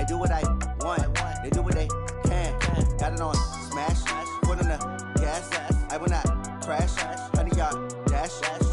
do what I want. They do what they can. Got it on smash. Foot on the gas. I will not crash. 100-yard dash.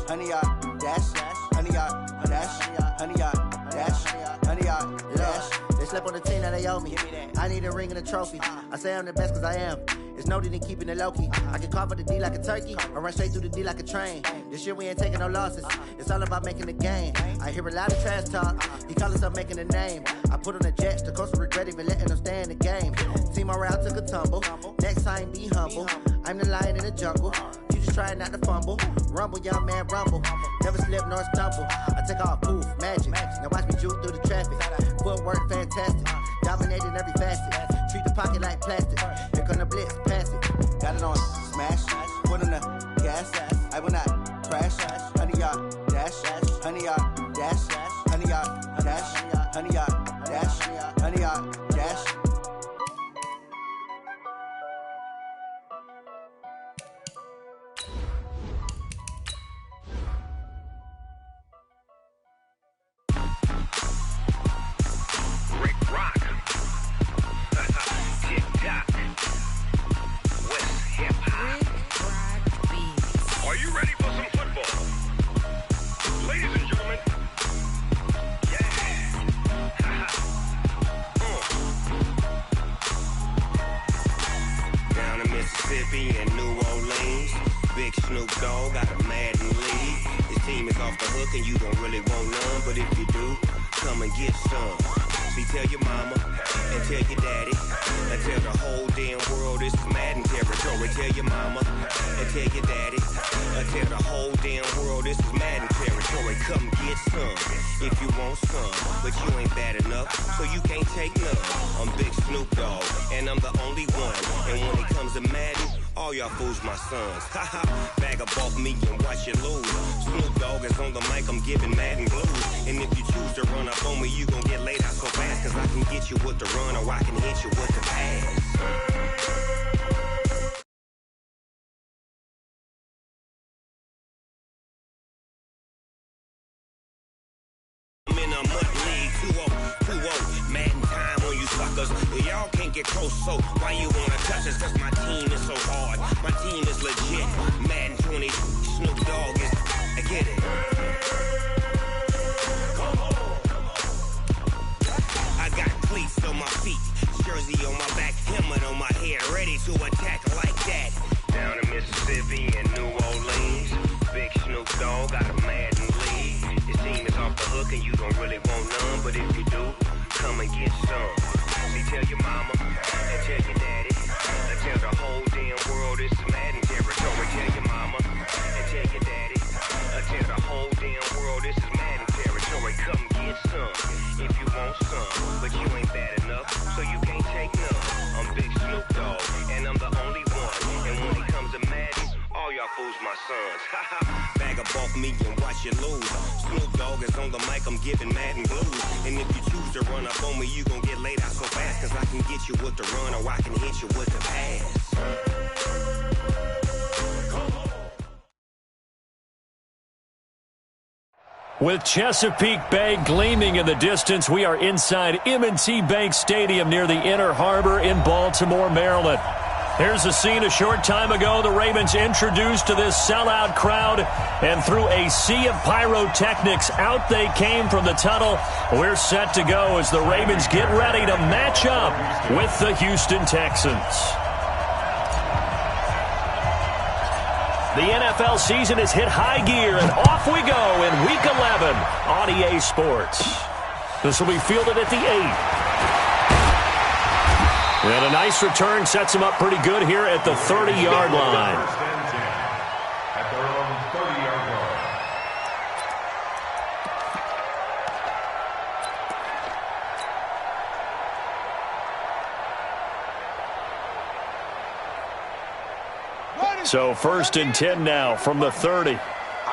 100-yard dash. 100-yard dash. 100-yard dash. 100-yard dash. They slept on the team that they owe me. I need a ring and a trophy. I say I'm the best cause I am. It's noted in keeping it low-key. I can carve up the D like a turkey or run straight through the D like a train. This year we ain't taking no losses. It's all about making the game. I hear a lot of trash talk. He call himself making a name. I put on the Jets. The coach will regret even letting them stay in the game. Team morale took a tumble. Next time be humble. I'm the lion in the jungle. You just try not to fumble. Rumble, young man, rumble. Never slip nor stumble. I take off, poof, magic. Now watch me juke through the traffic. Footwork fantastic. Dominating every facet. Treat the pocket like plastic. Here come the blitz, pass it. Got it on smash. Foot on the gas. I will not crash. 100-yard dash. 100-yard dash. 100-yard dash. 100-yard dash. 100-yard dash. Mississippi and New Orleans. Big Snoop Dogg got a Madden lead. His team is off the hook and you don't really want none, but if you do, come and get some. See, tell your mama and tell your daddy and tell the whole damn world this is Madden territory. Tell your mama and tell your daddy and tell the whole damn world this is Madden territory. Come get some if you want some, but you ain't bad enough, so you can't take none. I'm Big Snoop Dogg and I'm the only one, and when it comes to Madden, all y'all fools my sons. Haha, bag up off me and watch you lose. Snoop Dogg is on the mic, I'm giving Madden blues. And if you choose to run up on me, you gon' get laid out so fast, cause I can get you with the run or I can hit you with the pass. I'm in a mud league, 2-0, Madden time on you suckers. Y'all can't get close, so why you wanna touch us? Cause my team is so hard, my team is legit. Madden 20, Snoop Dogg is, I get it. I got cleats on my feet, jersey on my back, helmet on my head, ready to attack like that. Down in Mississippi and New Orleans, Big Snoop Dogg got a Madden lead. His team is off the hook and you don't really want none, but if you do, come and get some. See, tell your mama and tell your daddy and tell the whole damn world this is Madden territory. Tell your mama and tell your daddy and tell the whole damn world this is Madden territory. Come get some if you want some, but you ain't bad enough, so you can't take none. I'm Big Snoop Dogg and I'm the only one, and when it comes to Madden, all y'all fools my sons. Bag up off me and watch you lose. Snoop Dogg is on the mic, I'm giving Madden blues. And if you choose to run up on me, you gon' get laid out so fast, cause I can get you with the run or I can hit you with the pass. With Chesapeake Bay gleaming in the distance, we are inside M&T Bank Stadium near the Inner Harbor in Baltimore, Maryland. Here's a scene a short time ago. The Ravens introduced to this sellout crowd, and through a sea of pyrotechnics, out they came from the tunnel. We're set to go as the Ravens get ready to match up with the Houston Texans. The NFL season has hit high gear, and off we go in Week 11 on EA Sports. This will be fielded at the 8. And a nice return sets him up pretty good here at the 30-yard line. At their own 30-yard line. So 1st and 10 now from the 30. I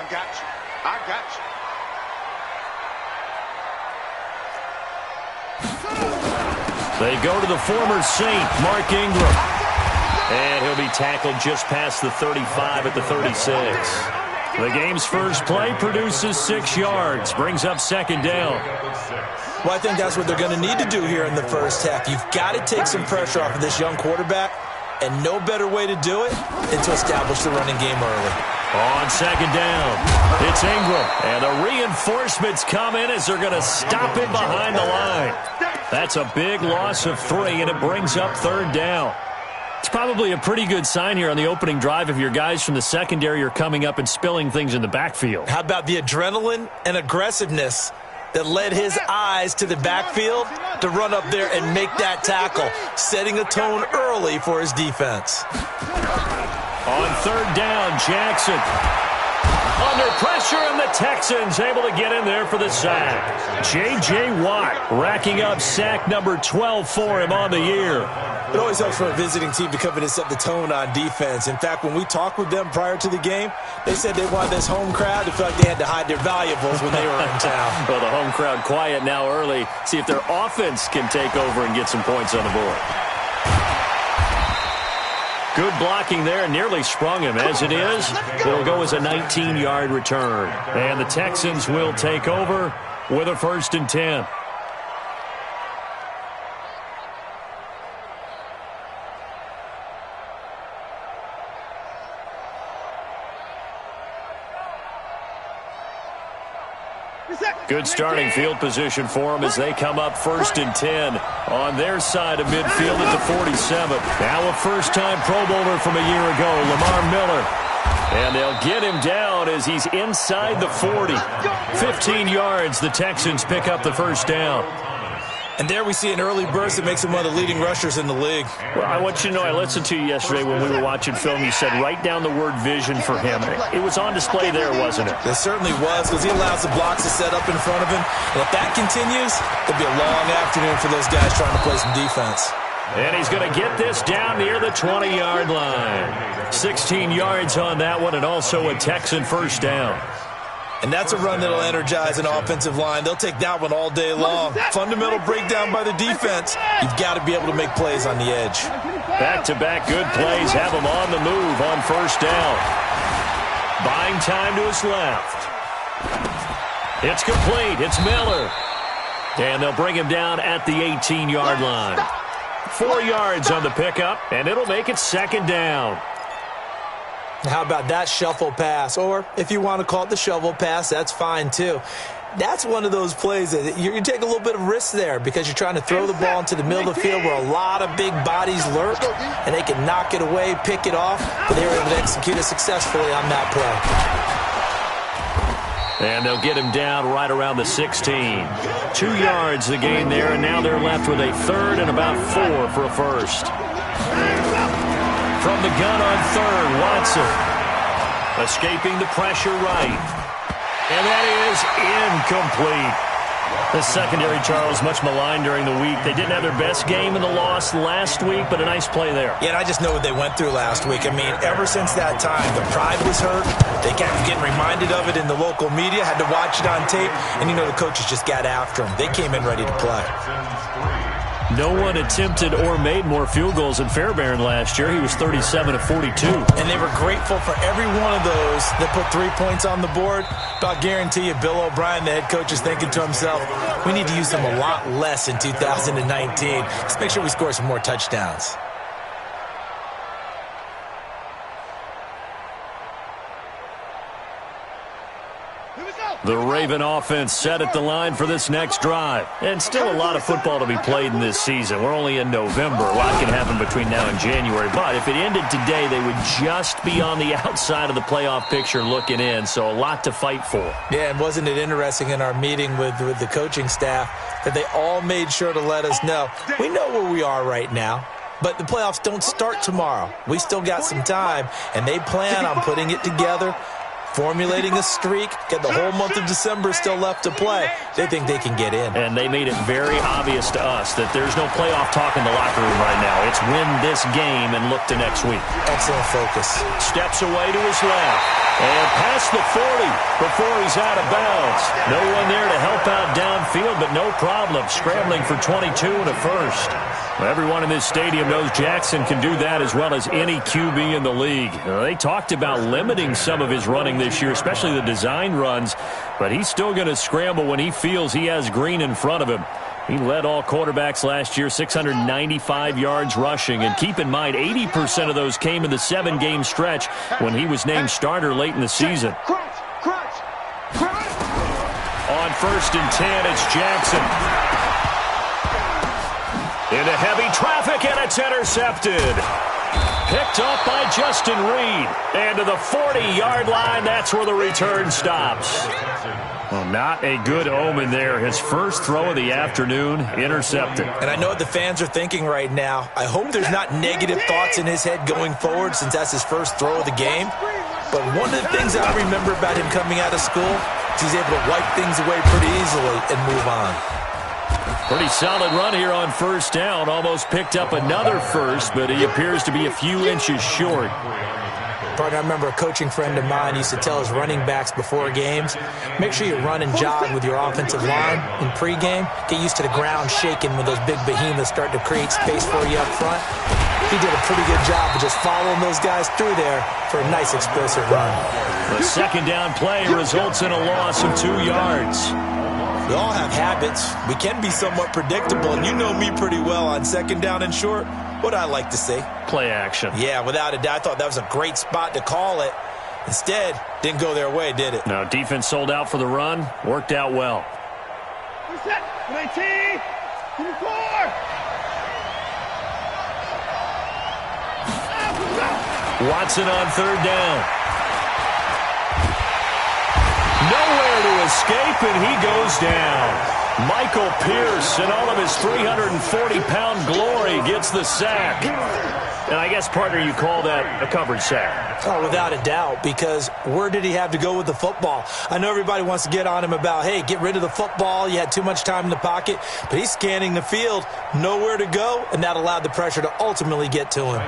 got you. I got you. They go to the former Saint, Mark Ingram. And he'll be tackled just past the 35 at the 36. The game's first play produces 6 yards, brings up second down. Well, I think that's what they're going to need to do here in the first half. You've got to take some pressure off of this young quarterback, and no better way to do it than to establish the running game early. On second down, it's Ingram, and the reinforcements come in as they're going to stop him behind the line. That's a big loss of 3, and it brings up third down. It's probably a pretty good sign here on the opening drive if your guys from the secondary are coming up and spilling things in the backfield. How about the adrenaline and aggressiveness that led his eyes to the backfield to run up there and make that tackle, setting a tone early for his defense. On third down, Jackson under pressure, and the Texans able to get in there for the sack. J.J. Watt racking up sack number 12 for him on the year. It always helps for a visiting team to come in and set the tone on defense. In fact, when we talked with them prior to the game, they said they wanted this home crowd to feel like they had to hide their valuables when they were in town. Well, the home crowd quiet now early. See if their offense can take over and get some points on the board. Good blocking there, nearly sprung him. As it is, it'll go as a 19-yard return. And the Texans will take over with a 1st and 10. Good starting field position for them as they come up 1st and 10 on their side of midfield at the 47. Now a first-time Pro Bowler from a year ago, Lamar Miller. And they'll get him down as he's inside the 40. 15 yards, the Texans pick up the first down. And there we see an early burst that makes him one of the leading rushers in the league. Well, I want you to know, I listened to you yesterday when we were watching film. You said write down the word vision for him. It was on display there, wasn't it? It certainly was, because he allows the blocks to set up in front of him. And if that continues, it'll be a long afternoon for those guys trying to play some defense. And he's going to get this down near the 20-yard line. 16 yards on that one, and also a Texan first down. And that's a run that'll energize an offensive line. They'll take that one all day long. Fundamental breakdown by the defense. You've got to be able to make plays on the edge. Back-to-back good plays have him on the move on first down. Buying time to his left. It's complete. It's Miller. And they'll bring him down at the 18-yard line. 4 yards on the pickup, and it'll make it second down. How about that shuffle pass? Or if you want to call it the shovel pass, that's fine too. That's one of those plays that you take a little bit of risk there because you're trying to throw the ball into the middle of the field where a lot of big bodies lurk, and they can knock it away, pick it off, but they were able to execute it successfully on that play. And they'll get him down right around the 16. 2 yards the gain there, and now they're left with a third and about 4 for a first. From the gun on third, Watson. Escaping the pressure right. And that is incomplete. The secondary, Charles, much maligned during the week. They didn't have their best game in the loss last week, but a nice play there. Yeah, and I just know what they went through last week. I mean, ever since that time, the pride was hurt. They kept getting reminded of it in the local media, had to watch it on tape, and you know the coaches just got after them. They came in ready to play. No one attempted or made more field goals than Fairbairn last year. He was 37 of 42. And they were grateful for every one of those that put 3 points on the board. But I'll guarantee you, Bill O'Brien, the head coach, is thinking to himself, we need to use them a lot less in 2019. Let's make sure we score some more touchdowns. The Raven offense set at the line for this next drive. And still a lot of football to be played in this season. We're only in November. A lot can happen between now and January. But if it ended today, they would just be on the outside of the playoff picture looking in. So a lot to fight for. Yeah, and wasn't it interesting in our meeting with the coaching staff that they all made sure to let us know, we know where we are right now. But the playoffs don't start tomorrow. We still got some time, and they plan on putting it together, formulating a streak, get the whole month of December still left to play. They think they can get in. And they made it very obvious to us that there's no playoff talk in the locker room right now. It's win this game and look to next week. Excellent focus. Steps away to his left. And past the 40 before he's out of bounds. No one there to help out downfield, but no problem. Scrambling for 22 and a first. Well, everyone in this stadium knows Jackson can do that as well as any QB in the league. They talked about limiting some of his running this year, especially the design runs. But he's still going to scramble when he feels he has green in front of him. He led all quarterbacks last year, 695 yards rushing. And keep in mind, 80% of those came in the 7-game stretch when he was named starter late in the season. On 1st and 10, it's Jackson. Into heavy traffic, and it's intercepted. Picked up by Justin Reed. And to the 40-yard line, that's where the return stops. Well, not a good omen there. His first throw of the afternoon, intercepted. And I know what the fans are thinking right now. I hope there's not negative thoughts in his head going forward since that's his first throw of the game. But one of the things I remember about him coming out of school is he's able to wipe things away pretty easily and move on. Pretty solid run here on 1st down. Almost picked up another first, but he appears to be a few inches short. Partner, I remember a coaching friend of mine used to tell his running backs before games, make sure you run and jog with your offensive line in pregame. Get used to the ground shaking when those big behemoths start to create space for you up front. He did a pretty good job of just following those guys through there for a nice explosive run. The 2nd down play results in a loss of 2 yards. We all have habits. We can be somewhat predictable, and you know me pretty well on 2nd down and short. What I like to say? Play action. Yeah, without a doubt. I thought that was a great spot to call it. Instead, didn't go their way, did it? No, defense sold out for the run. Worked out well. Set, 19, 24. Watson on 3rd down. Nowhere to escape, and he goes down. Michael Pierce, in all of his 340-pound glory, gets the sack. And I guess, partner, you call that a covered sack. Oh, without a doubt, because where did he have to go with the football? I know everybody wants to get on him about, hey, get rid of the football. You had too much time in the pocket. But he's scanning the field, nowhere to go, and that allowed the pressure to ultimately get to him.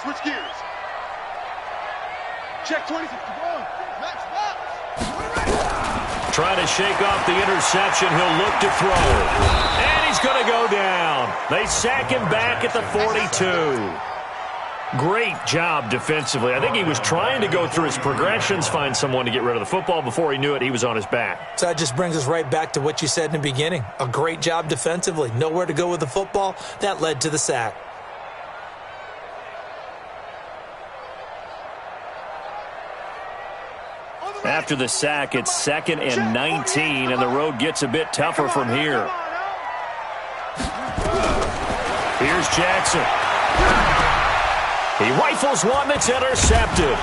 Switch gears. Check 20. Trying to shake off the interception. He'll look to throw. And he's going to go down. They sack him back at the 42. Great job defensively. I think he was trying to go through his progressions, find someone to get rid of the football. Before he knew it, he was on his back. So that just brings us right back to what you said in the beginning. A great job defensively. Nowhere to go with the football. That led to the sack. After the sack, it's 2nd and 19, and the road gets a bit tougher from here. Here's Jackson. He rifles one that's intercepted.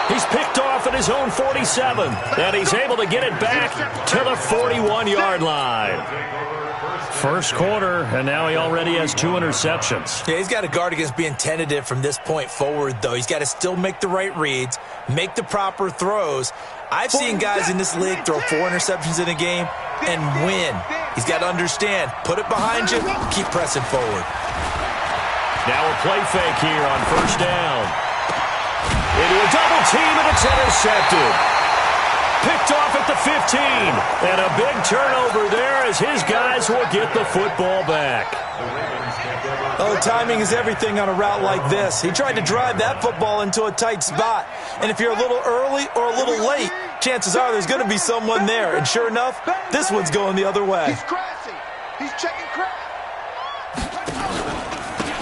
He's picked off at his own 47, and he's able to get it back to the 41-yard line. First quarter, and now he already has 2 interceptions. Yeah, he's got to guard against being tentative from this point forward, though. He's got to still make the right reads, make the proper throws. I've seen guys in this league throw 4 interceptions in a game and win. He's got to understand, put it behind you, keep pressing forward. Now a play fake here on 1st down. Into a double team, and it's intercepted. Picked off at the 15. And a big turnover there as his guys will get the football back. Oh, timing is everything on a route like this. He tried to drive that football into a tight spot. And if you're a little early or a little late, chances are there's going to be someone there. And sure enough, this one's going the other way. He's crashing. He's checking crash.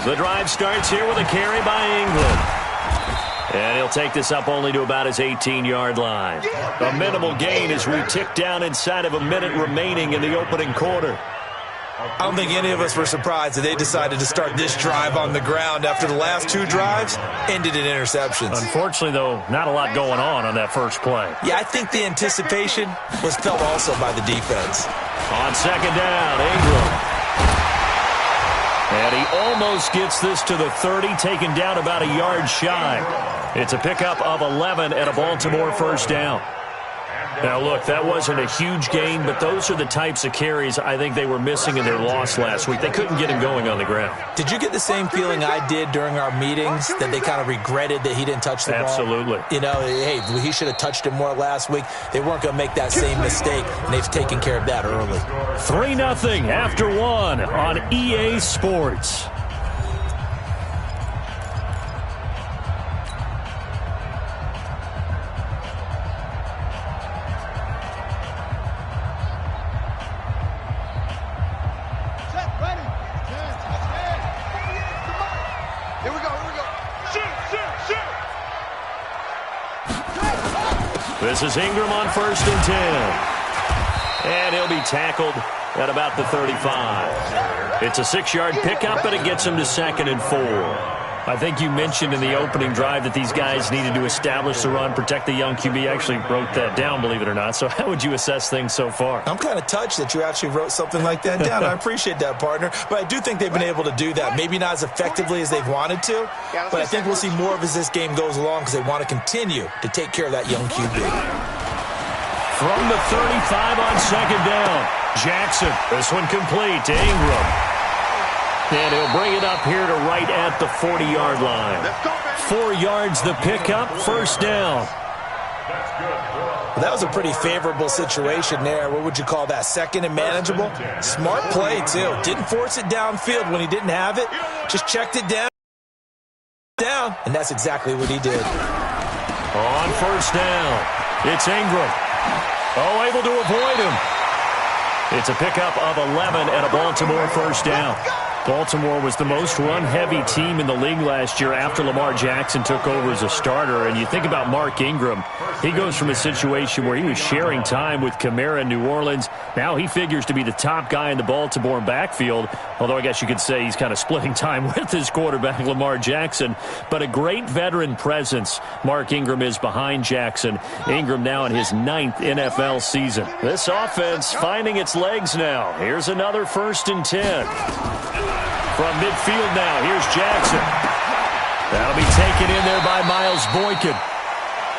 The drive starts here with a carry by England. And he'll take this up only to about his 18-yard line. A minimal gain as we tick down inside of a minute remaining in the opening quarter. I don't think any of us were surprised that they decided to start this drive on the ground after the last 2 drives ended in interceptions. Unfortunately, though, not a lot going on that first play. Yeah, I think the anticipation was felt also by the defense. On 2nd down, Ingram. And he almost gets this to the 30, taken down about a yard shy. It's a pickup of 11 and a Baltimore first down. Now, look, that wasn't a huge gain, but those are the types of carries I think they were missing in their loss last week. They couldn't get him going on the ground. Did you get the same feeling I did during our meetings, that they kind of regretted that he didn't touch the ball? Absolutely. You know, hey, he should have touched it more last week. They weren't going to make that same mistake, and they've taken care of that early. 3-0 after one on EA Sports. This is Ingram on 1st and 10. And he'll be tackled at about the 35. It's a 6-yard pickup, and it gets him to 2nd and 4. I think you mentioned in the opening drive that these guys needed to establish the run, protect the young QB. I actually wrote that down, believe it or not. So how would you assess things so far? I'm kind of touched that you actually wrote something like that down. I appreciate that, partner. But I do think they've been able to do that. Maybe not as effectively as they've wanted to, but I think we'll see more of as this game goes along because they want to continue to take care of that young QB. From the 35 on 2nd down, Jackson. This one complete to Ingram. And he'll bring it up here to right at the 40-yard line. 4 yards the pickup, first down. Well, that was a pretty favorable situation there. What would you call that? 2nd and manageable? Smart play, too. Didn't force it downfield when he didn't have it. Just checked it down. And that's exactly what he did. On first down, it's Ingram. Oh, able to avoid him. It's a pickup of 11 and a Baltimore first down. Baltimore was the most run-heavy team in the league last year after Lamar Jackson took over as a starter. And you think about Mark Ingram, he goes from a situation where he was sharing time with Kamara in New Orleans. Now he figures to be the top guy in the Baltimore backfield, although I guess you could say he's kind of splitting time with his quarterback, Lamar Jackson. But a great veteran presence Mark Ingram is behind Jackson. Ingram now in his 9th NFL season. This offense finding its legs now. Here's another 1st and 10. From midfield now, here's Jackson. That'll be taken in there by Miles Boykin.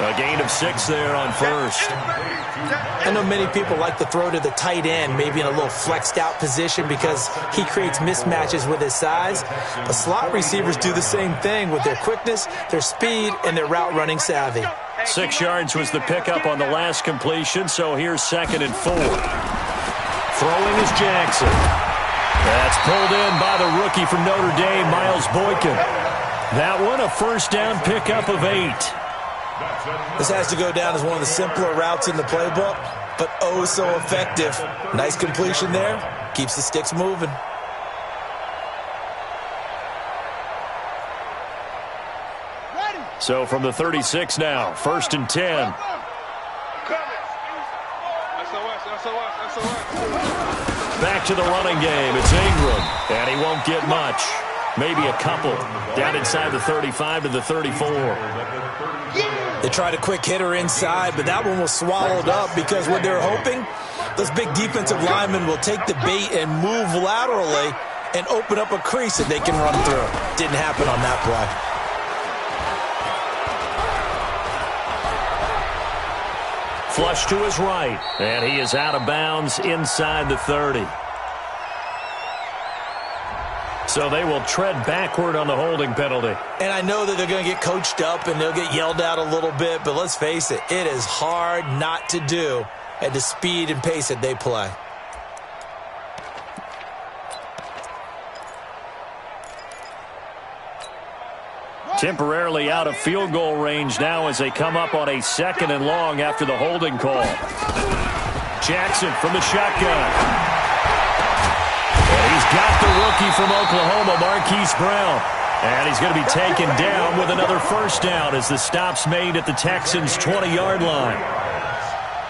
A gain of 6 there on first. I know many people like to throw to the tight end, maybe in a little flexed out position because he creates mismatches with his size. But slot receivers do the same thing with their quickness, their speed, and their route running savvy. 6 yards was the pickup on the last completion, so here's 2nd and 4. Throwing is Jackson. That's pulled in by the rookie from Notre Dame, Miles Boykin. That one a first down pickup of 8. This has to go down as one of the simpler routes in the playbook, but oh so effective. Nice completion there. Keeps the sticks moving. So from the 36 now, 1st and 10. Back to the running game. It's Ingram, and he won't get much. Maybe a couple. Down inside the 35 to the 34. They tried a quick hitter inside, but that one was swallowed up because what they're hoping, those big defensive linemen will take the bait and move laterally and open up a crease that they can run through. Didn't happen on that play. Flush to his right, and he is out of bounds inside the 30. So they will tread backward on the holding penalty. And I know that they're going to get coached up and they'll get yelled at a little bit, but let's face it, it is hard not to do at the speed and pace that they play. Temporarily out of field goal range now as they come up on a 2nd and long after the holding call. Jackson from the shotgun. And he's got the rookie from Oklahoma, Marquise Brown. And he's going to be taken down with another first down as the stop's made at the Texans' 20-yard line.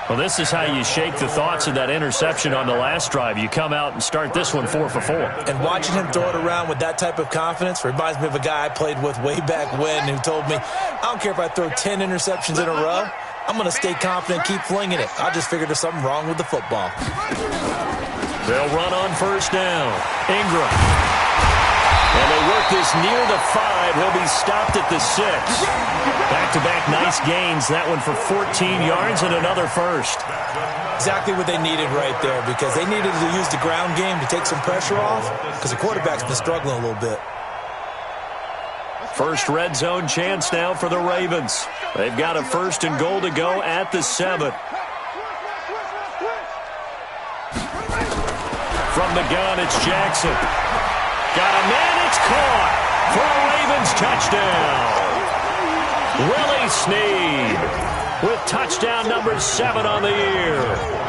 Well, this is how you shake the thoughts of that interception on the last drive. You come out and start this one 4 for 4. And watching him throw it around with that type of confidence reminds me of a guy I played with way back when who told me, I don't care if I throw 10 interceptions in a row. I'm going to stay confident, keep flinging it. I just figured there's something wrong with the football. They'll run on first down. Ingram. And they work this near the 5. He'll be stopped at the 6. Back-to-back nice gains. That one for 14 yards and another first. Exactly what they needed right there, because they needed to use the ground game to take some pressure off, because the quarterback's been struggling a little bit. First red zone chance now for the Ravens. They've got a 1st and goal to go at the 7. From the gun, it's Jackson. Got a man, it's caught for a Ravens touchdown. Willie Snead with touchdown number 7 on the year.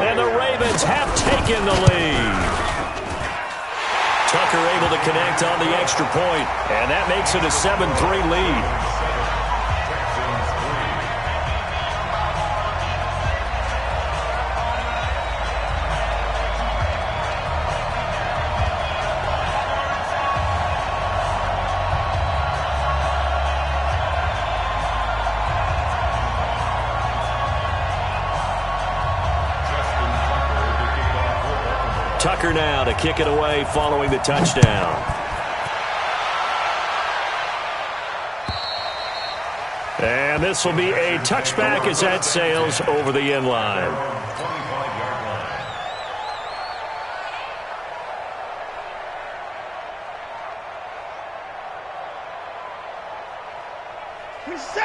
And the Ravens have taken the lead. Tucker able to connect on the extra point, and that makes it a 7-3 lead. Tucker now to kick it away following the touchdown. And this will be a touchback as that sails over the end line.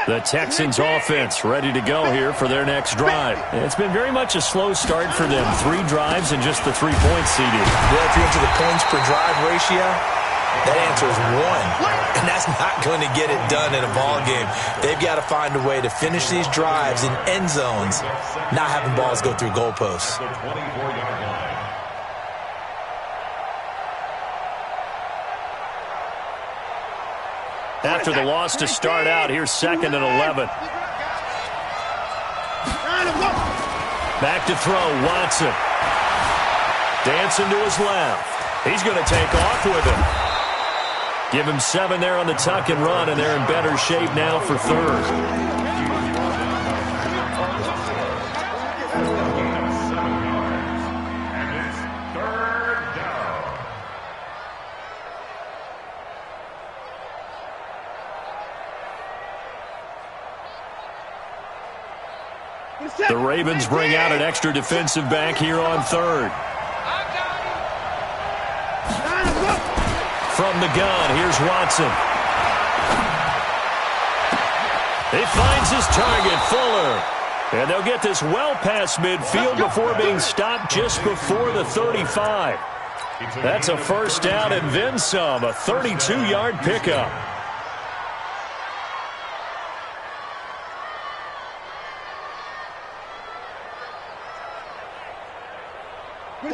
The Texans offense ready to go here for their next drive. It's been very much a slow start for them. 3 drives and just the 3 points seeded. Well, if you're into the points per drive ratio, that answer is 1. And that's not going to get it done in a ball game. They've got to find a way to finish these drives in end zones, not having balls go through goalposts. After the loss to start out, here's 2nd and 11. Back to throw, Watson. Dancing to his left. He's going to take off with him. Give him 7 there on the tuck and run, and they're in better shape now for 3rd. The Ravens bring out an extra defensive back here on 3rd. From the gun, here's Watson. He finds his target, Fuller. And they'll get this well past midfield before being stopped just before the 35. That's a 1st down and then some, a 32-yard pickup.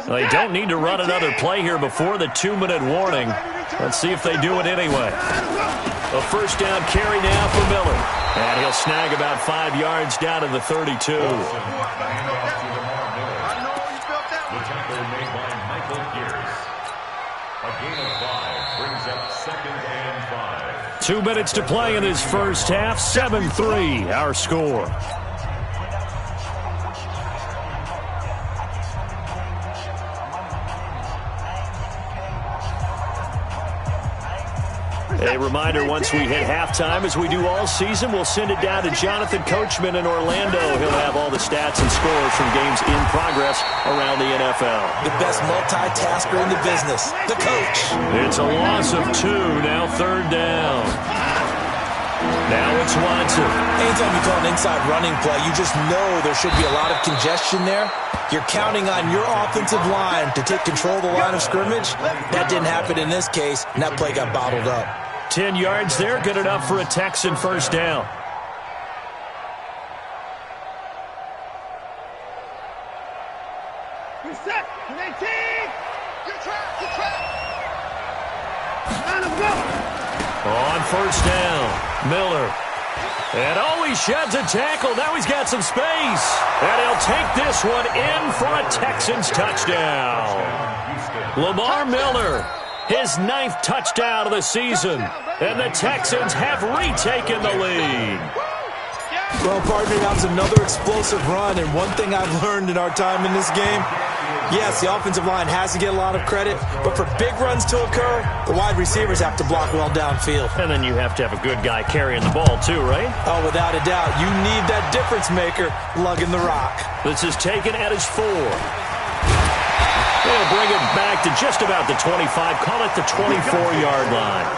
They don't need to run another play here before the 2-minute warning. Let's see if they do it anyway. A 1st down carry now for Miller. And he'll snag about 5 yards down to the 32. The tackle made by Michael Gears. A gain of 5 brings up 2nd and 5. 2 minutes to play in this first half. 7-3 our score. A reminder, once we hit halftime, as we do all season, we'll send it down to Jonathan Coachman in Orlando. He'll have all the stats and scores from games in progress around the NFL. The best multitasker in the business, the coach. It's a loss of 2, now 3rd down. Now it's Watson. Anytime you call an inside running play, you just know there should be a lot of congestion there. You're counting on your offensive line to take control of the line of scrimmage. That didn't happen in this case, and that play got bottled up. 10 yards there, good enough for a Texan 1st down. Reset. 18. Good trap. On 1st down, Miller. And he sheds a tackle. Now he's got some space. And he'll take this one in for a Texans touchdown. Lamar Miller, his 9th touchdown of the season. And the Texans have retaken the lead. Well, partner, that was another explosive run. And one thing I've learned in our time in this game, Yes, the offensive line has to get a lot of credit, but for big runs to occur, the wide receivers have to block well downfield. And then you have to have a good guy carrying the ball too, right? Oh, without a doubt. You need that difference maker lugging the rock. This is taken at his 4. They'll bring it back to just about the 25. Call it the 24-yard line.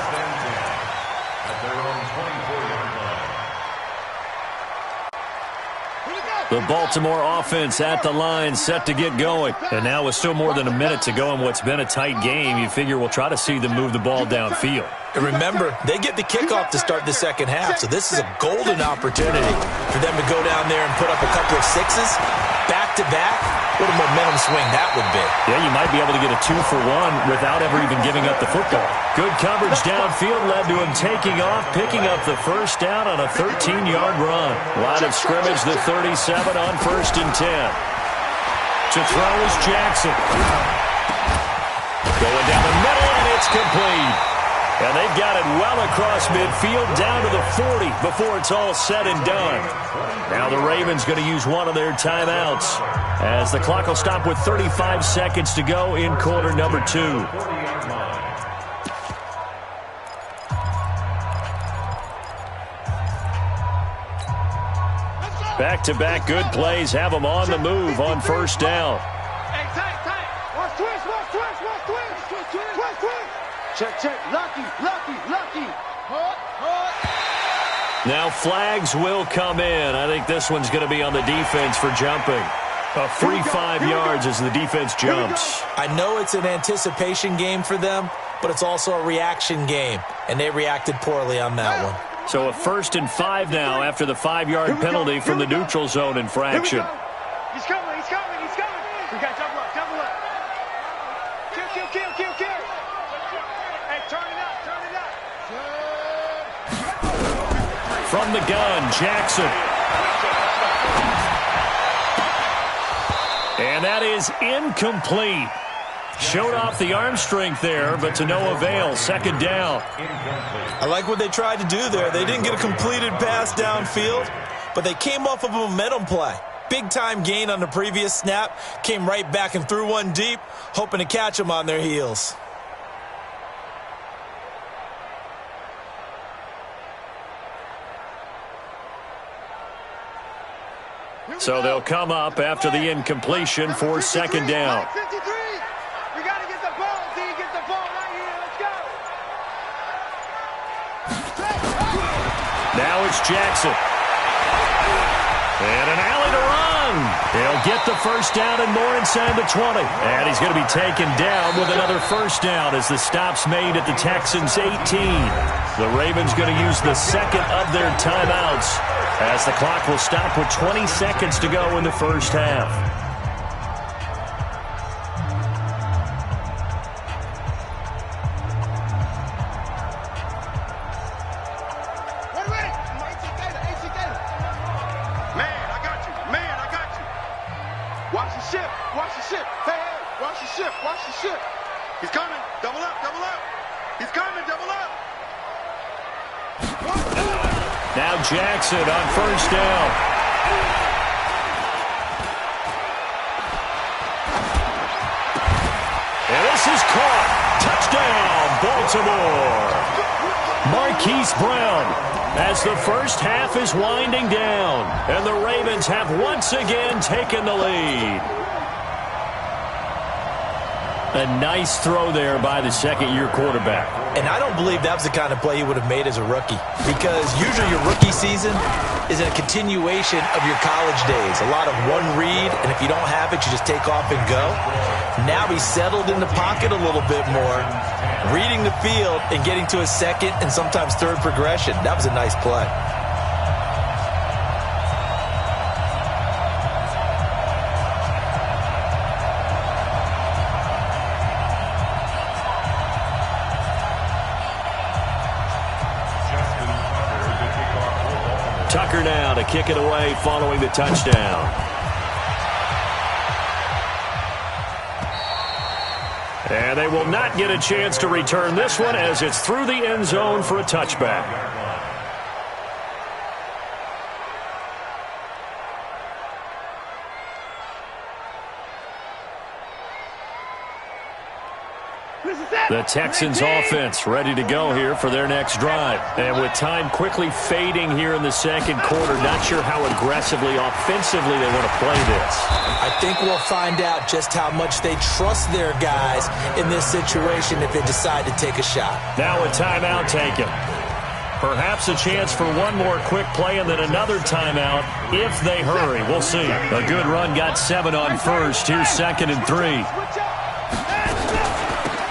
The Baltimore offense at the line, set to get going. And now with still more than a minute to go in what's been a tight game, you figure we'll try to see them move the ball downfield. And remember, they get the kickoff to start the second half, so this is a golden opportunity for them to go down there and put up a couple of sixes back-to-back. What a momentum swing that would be. Yeah, you might be able to get a 2-for-1 without ever even giving up the football. Good coverage downfield led to him taking off, picking up the first down on a 13-yard run. Line of scrimmage, the 37 on 1st and 10. To throw is Jackson. Going down the middle, and it's complete. And they've got it well across midfield, down to the 40 before it's all said and done. Now the Ravens going to use one of their timeouts as the clock will stop with 35 seconds to go in quarter number 2. Back-to-back good plays have them on the move on first down. Hey, tight. Watch twist. Check. Lucky. Now flags will come in. I think this one's going to be on the defense for jumping. A free 5 yards as the defense jumps. I know it's an anticipation game for them, but it's also a reaction game, and they reacted poorly on that one. So a 1st and 5 now after the 5-yard penalty from the neutral zone infraction. He's coming. We got double up. Kill. Hey, turn it up. From the gun, Jackson. And that is incomplete. Showed off the arm strength there, but to no avail. Second down. I like what they tried to do there. They didn't get a completed pass downfield, but they came off of a momentum play. Big-time gain on the previous snap. Came right back and threw one deep, hoping to catch them on their heels. So they'll come up after the incompletion for second down. 53. We got to get the ball. D, get the ball right here. Let's go. Now it's Jackson. And an alley to run. They'll get the first down and more inside the 20. And he's going to be taken down with another first down as the stop's made at the Texans' 18. The Ravens going to use the second of their timeouts as the clock will stop with 20 seconds to go in the first half. Man, I got you. Watch the ship. Hey, watch the ship. He's coming. Double up. He's coming. Double up. Now Jackson on first down. And this is caught. Touchdown, Baltimore. Marquise Brown as the first half is winding down. And the Ravens have once again taken the lead. A nice throw there by the second-year quarterback. And I don't believe that was the kind of play he would have made as a rookie, because usually your rookie season is a continuation of your college days. A lot of one read, and if you don't have it, you just take off and go. Now he's settled in the pocket a little bit more, reading the field and getting to his second and sometimes third progression. That was a nice play. Tucker now to kick it away following the touchdown. And they will not get a chance to return this one as it's through the end zone for a touchback. The Texans offense ready to go here for their next drive. And with time quickly fading here in the second quarter, not sure how aggressively, offensively they want to play this. I think we'll find out just how much they trust their guys in this situation if they decide to take a shot. Now a timeout taken. Perhaps a chance for one more quick play and then another timeout if they hurry. We'll see. A good run got 7 on first. Here's 2nd and 3.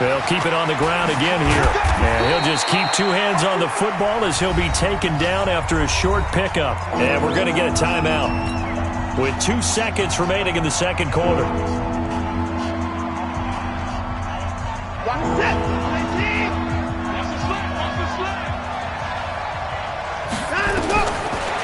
They'll keep it on the ground again here. And he'll just keep 2 hands on the football as he'll be taken down after a short pickup. And we're going to get a timeout with 2 seconds remaining in the second quarter.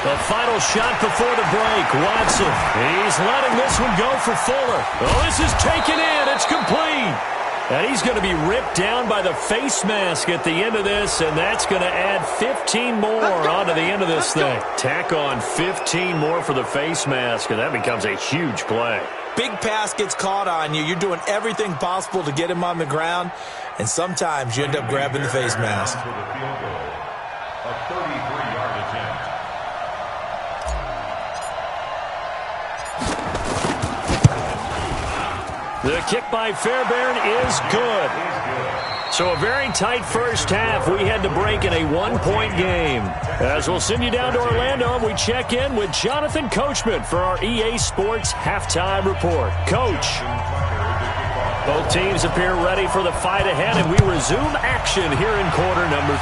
The final shot before the break. Watson. He's letting this one go for Fuller. Oh, this is taken in. It's complete. And he's going to be ripped down by the face mask at the end of this, and that's going to add 15 more onto the end of this thing. Tack on 15 more for the face mask, and that becomes a huge play. Big pass gets caught on you. You're doing everything possible to get him on the ground, and sometimes you end up grabbing the face mask. For the field goal, a 33-yard attempt. The kick by Fairbairn is good. So a very tight first half. We had to break in a 1-point game. As we'll send you down to Orlando, we check in with Jonathan Coachman for our EA Sports Halftime Report. Coach. Both teams appear ready for the fight ahead, and we resume action here in quarter number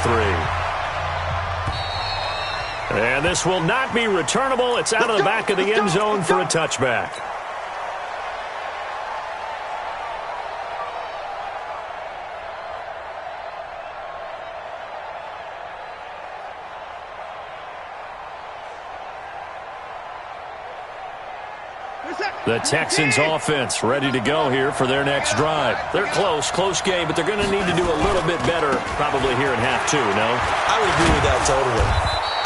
3. And this will not be returnable. It's out of the back of the end zone for a touchback. The Texans offense ready to go here for their next drive. They're close game, but they're going to need to do a little bit better probably here in half 2, no? I would agree with that totally.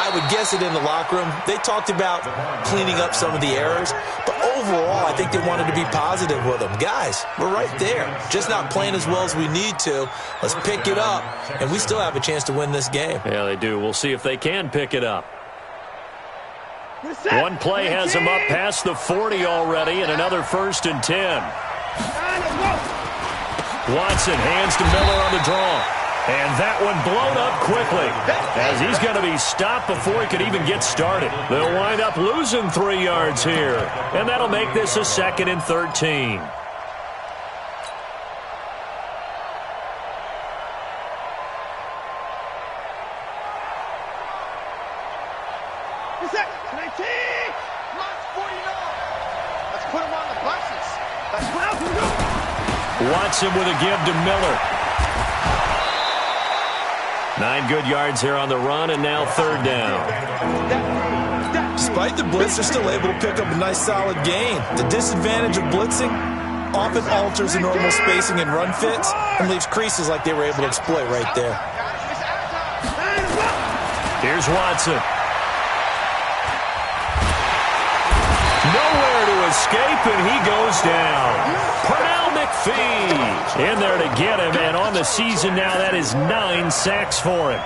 I would guess it in the locker room. They talked about cleaning up some of the errors, but overall I think they wanted to be positive with them. Guys, we're right there. Just not playing as well as we need to. Let's pick it up, and we still have a chance to win this game. Yeah, they do. We'll see if they can pick it up. One play has him up past the 40 already, and another 1st and 10. Watson hands to Miller on the draw. And that one blown up quickly as he's going to be stopped before he could even get started. They'll wind up losing 3 yards here, and that'll make this a 2nd and 13. Watson with a give to Miller. 9 good yards here on the run, and now 3rd down. Despite the blitz, they're still able to pick up a nice solid gain. The disadvantage of blitzing often alters the normal spacing and run fits and leaves creases like they were able to exploit right there. Here's Watson. Nowhere to escape, and he goes down. Pernell McPhee in there to get him, and on the season now, that is 9 sacks for him.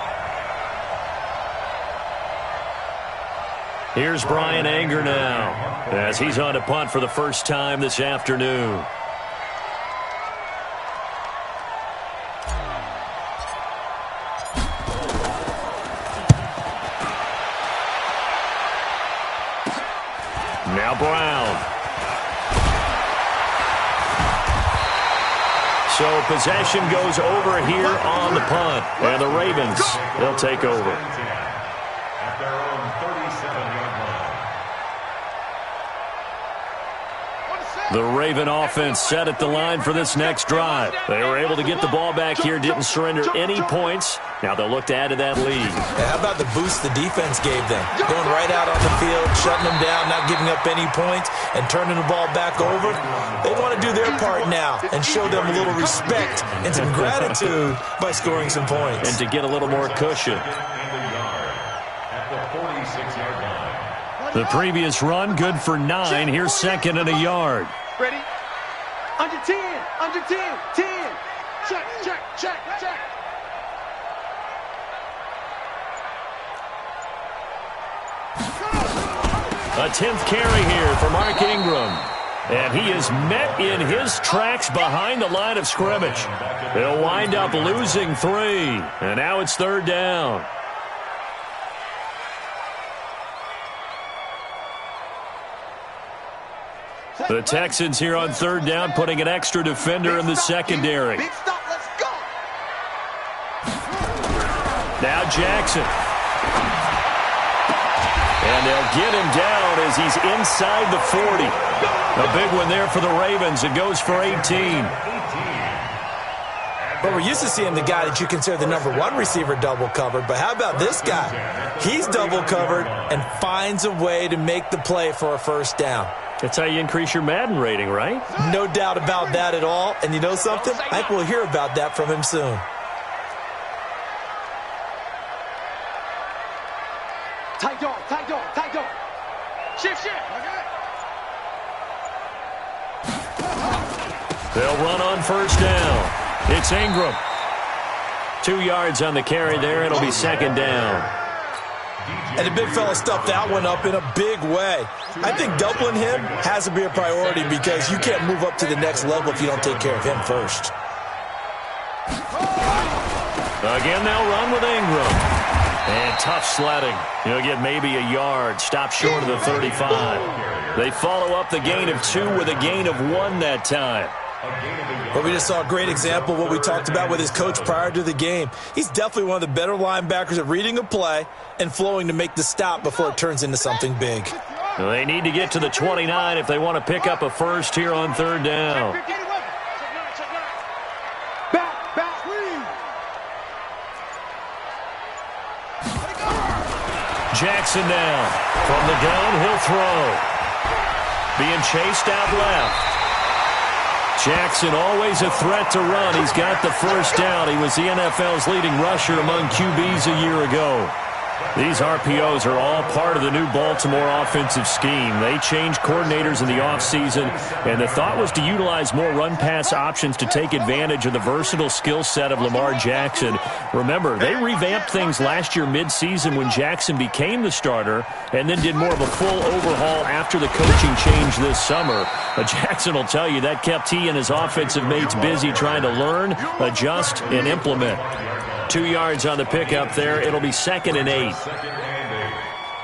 Here's Brian Anger now as he's on to punt for the first time this afternoon. Now Brown. So possession goes over here on the punt. And the Ravens, they'll take over. At their own 37-yard line. The Raven offense set at the line for this next drive. They were able to get the ball back here, didn't surrender any points. Now they'll look to add to that lead. Yeah, how about the boost the defense gave them? Going right out on the field, shutting them down, not giving up any points, and turning the ball back over. They want to do their part now and show them a little respect and some gratitude by scoring some points. And to get a little more cushion. At the 46-yard line. The previous run, good for 9. Here's 2nd and a yard. Ready? Under 10, under 10, 10. Check. A 10th carry here for Mark Ingram. And he is met in his tracks behind the line of scrimmage. He'll wind up losing 3. And now it's 3rd down. The Texans here on 3rd down, putting an extra defender in the secondary. Big stop, let's go. Now Jackson. And they'll get him down as he's inside the 40. A big one there for the Ravens. It goes for 18. But we're used to seeing the guy that you consider the #1 receiver double covered. But how about this guy? He's double covered and finds a way to make the play for a 1st down. That's how you increase your Madden rating, right? No doubt about that at all. And you know something? I think we'll hear about that from him soon. Tight dog. Shift. They'll run on 1st down. It's Ingram. 2 yards on the carry there. It'll be 2nd down. And the big fella stuffed that one up in a big way. I think doubling him has to be a priority because you can't move up to the next level if you don't take care of him first. Again, they'll run with Ingram. And tough sledding. He'll get maybe a yard. Stop short of the 35. They follow up the gain of 2 with a gain of 1 that time. But we just saw a great example of what we talked about with his coach prior to the game. He's definitely one of the better linebackers at reading a play and flowing to make the stop before it turns into something big. Well, they need to get to the 29 if they want to pick up a 1st here on 3rd down. Back. Jackson now. From the gun, he'll throw. Being chased out left. Jackson always a threat to run. He's got the 1st down. He was the NFL's leading rusher among QBs a year ago. These RPOs are all part of the new Baltimore offensive scheme. They changed coordinators in the offseason, and the thought was to utilize more run-pass options to take advantage of the versatile skill set of Lamar Jackson. Remember, they revamped things last year midseason when Jackson became the starter and then did more of a full overhaul after the coaching change this summer. But Jackson will tell you that kept he and his offensive mates busy trying to learn, adjust, and implement. 2 yards on the pickup there. It'll be 2nd and 8. 2nd and 8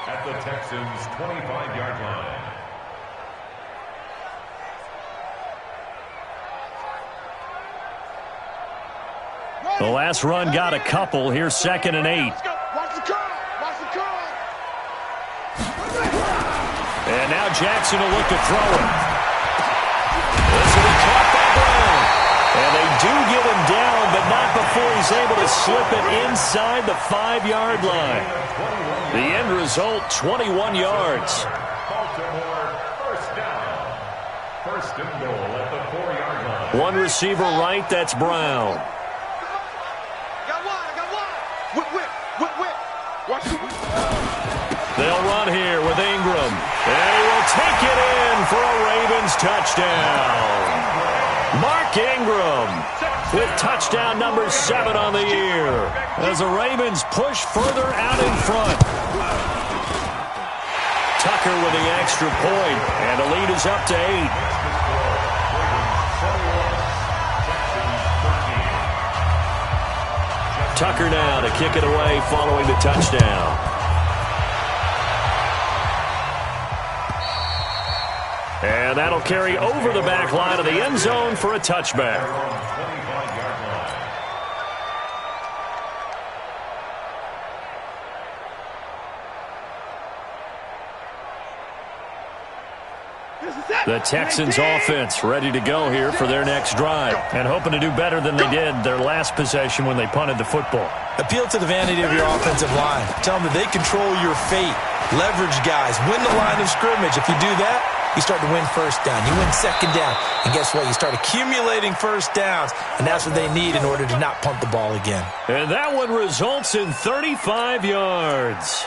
at the Texans' 25-yard line. The last run got a couple. Here's 2nd and 8. Watch the curl. And now Jackson will look to throw it. This will be caught by Brown. And they do get him down, but not before he's able to slip it inside the 5-yard line. The end result, 21 yards. Baltimore 1st down. 1st and goal at the 4-yard line. One receiver right, that's Brown. I got one. Whip. Watch the whip. They'll run here with Ingram. And he will take it in for a Ravens touchdown. Mark Ingram with touchdown number 7 on the year as the Ravens push further out in front. Tucker with the extra point, and the lead is up to 8. Tucker now to kick it away following the touchdown. And that'll carry over the back line of the end zone for a touchback. The Texans offense ready to go here for their next drive and hoping to do better than they did their last possession when they punted the football. Appeal to the vanity of your offensive line. Tell them that they control your fate. Leverage guys. Win the line of scrimmage. If you do that, you start to win 1st down. You win 2nd down. And guess what? You start accumulating 1st downs, and that's what they need in order to not punt the ball again. And that one results in 35 yards.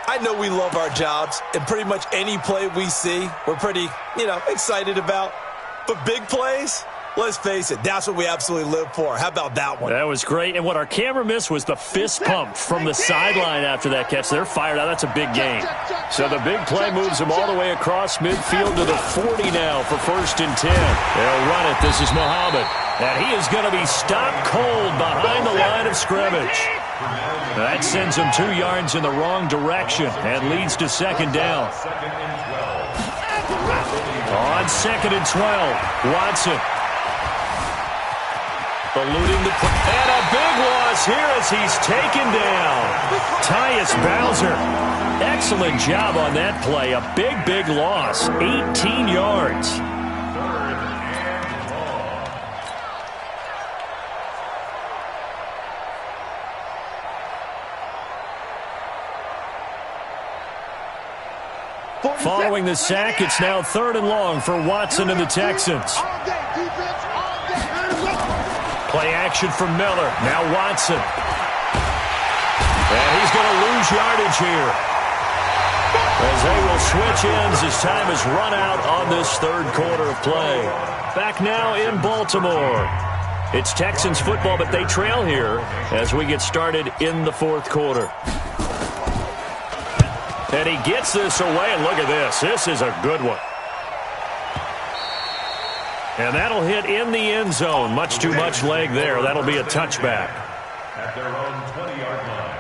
I know we love our jobs, and pretty much any play we see, we're pretty, excited about. But big plays, Let's face it, that's what we absolutely live for. How about that one? That was great. And what our camera missed was the fist pump from the sideline after that catch. They're fired out. That's a big gain. So the big play moves them all the way across midfield to the 40 now for 1st and 10. They'll run it. This is Muhammad. And he is going to be stopped cold behind the line of scrimmage. That sends him 2 yards in the wrong direction and leads to 2nd down. On 2nd and 12, Watson. Eluding the play. And a big loss here as he's taken down. Tyus Bowser. Excellent job on that play. A big, big loss. 18 yards. Following the sack, it's now 3rd and long for Watson and the Texans. Play action from Miller. Now Watson. And he's going to lose yardage here, as they will switch ends as time has run out on this 3rd quarter of play. Back now in Baltimore. It's Texans football, but they trail here as we get started in the 4th quarter. And he gets this away, and look at this. This is a good one. And that'll hit in the end zone. Much too much leg there. That'll be a touchback. At their own 20-yard line.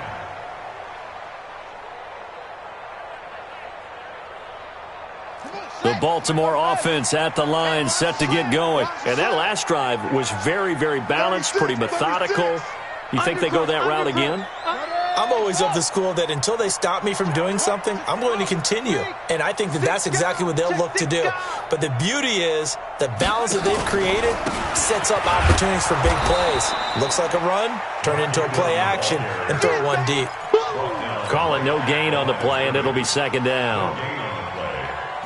The Baltimore offense at the line, set to get going. And that last drive was very, very balanced, pretty methodical. You think they go that route again? I'm always of the school that until they stop me from doing something, I'm going to continue. And I think that that's exactly what they'll look to do. But the beauty is the balance that they've created sets up opportunities for big plays. Looks like a run, turn into a play action, and throw one deep. Call it no gain on the play, and it'll be 2nd down.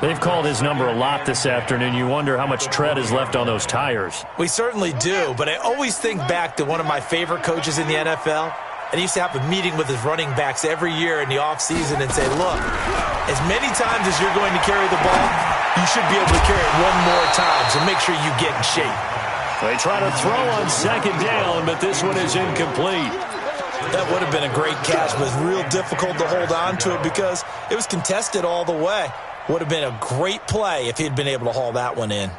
They've called his number a lot this afternoon. You wonder how much tread is left on those tires. We certainly do, but I always think back to one of my favorite coaches in the NFL. And he used to have a meeting with his running backs every year in the offseason and say, look, as many times as you're going to carry the ball, you should be able to carry it one more time, so make sure you get in shape. They try to throw on 2nd down, but this one is incomplete. That would have been a great catch, but it's real difficult to hold on to it because it was contested all the way. Would have been a great play if he'd been able to haul that one in.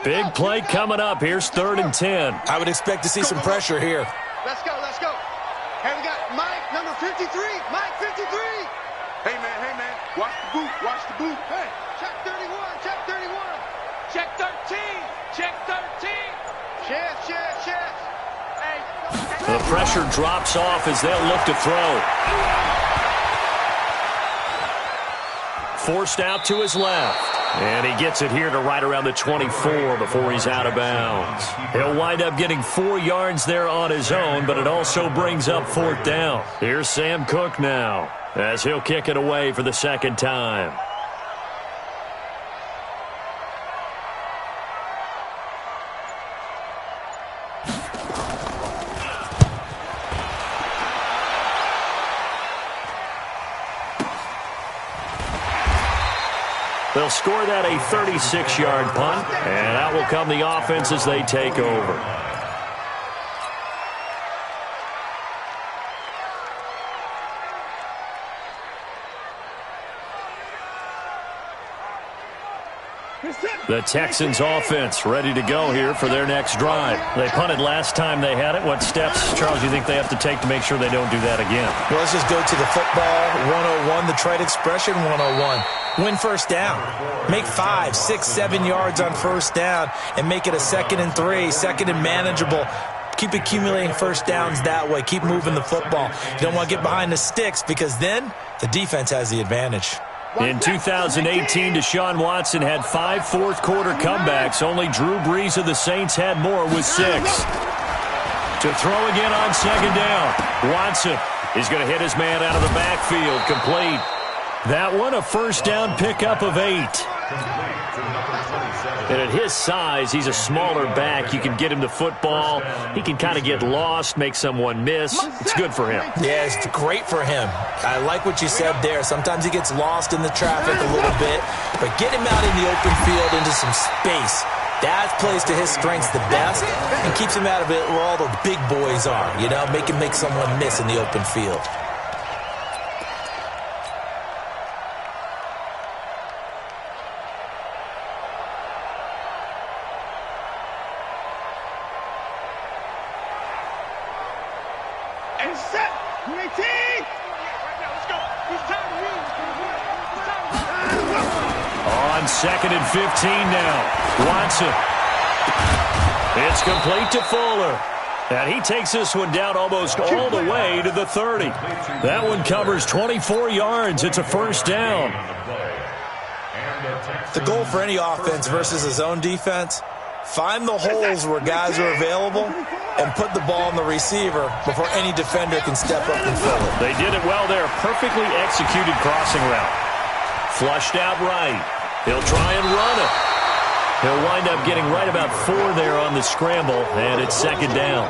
Big play coming up. Here's 3rd and 10. I would expect to see some pressure here. Let's go, let's go. Hey, we got Mike, number 53. Mike, 53. Hey, man. Watch the boot, watch the boot. Hey, check 31, check 31. Check 13, check 13. Check. Hey. The pressure drops off as they'll look to throw. Forced out to his left. And he gets it here to right around the 24 before he's out of bounds. He'll wind up getting 4 yards there on his own, but it also brings up 4th down. Here's Sam Cook now, as he'll kick it away for the 2nd time. They'll score that a 36-yard punt, and out will come the offense as they take over. The Texans offense ready to go here for their next drive. They punted last time they had it. What steps, Charles, do you think they have to take to make sure they don't do that again? Well, let's just go to the football 101, the trade expression 101. Win 1st down. Make 5, 6, 7 yards on 1st down and make it a 2nd and 3, 2nd and manageable. Keep accumulating 1st downs that way. Keep moving the football. You don't want to get behind the sticks because then the defense has the advantage. In 2018, Deshaun Watson had 5 fourth-quarter comebacks. Only Drew Brees of the Saints had more with 6. To throw again on 2nd down. Watson is going to hit his man out of the backfield. Complete. That one a 1st down pickup of 8. And at his size, he's a smaller back. You can get him the football. He can kind of get lost, make someone miss. It's good for him. Yeah, it's great for him. I like what you said there. Sometimes he gets lost in the traffic a little bit, but get him out in the open field into some space. That plays to his strengths the best and keeps him out of it where all the big boys are. You know, make him make someone miss in the open field. On 2nd and 15 now. Watson. It's complete to Fuller. And he takes this one down almost all the way to the 30. That one covers 24 yards. It's a first down. The goal for any offense versus his own defense, find the holes where guys are available and put the ball on the receiver before any defender can step up and fill it. They did it well there. Perfectly executed crossing route. Flushed out right. He'll try and run it. He'll wind up getting right about 4 there on the scramble, and it's 2nd down.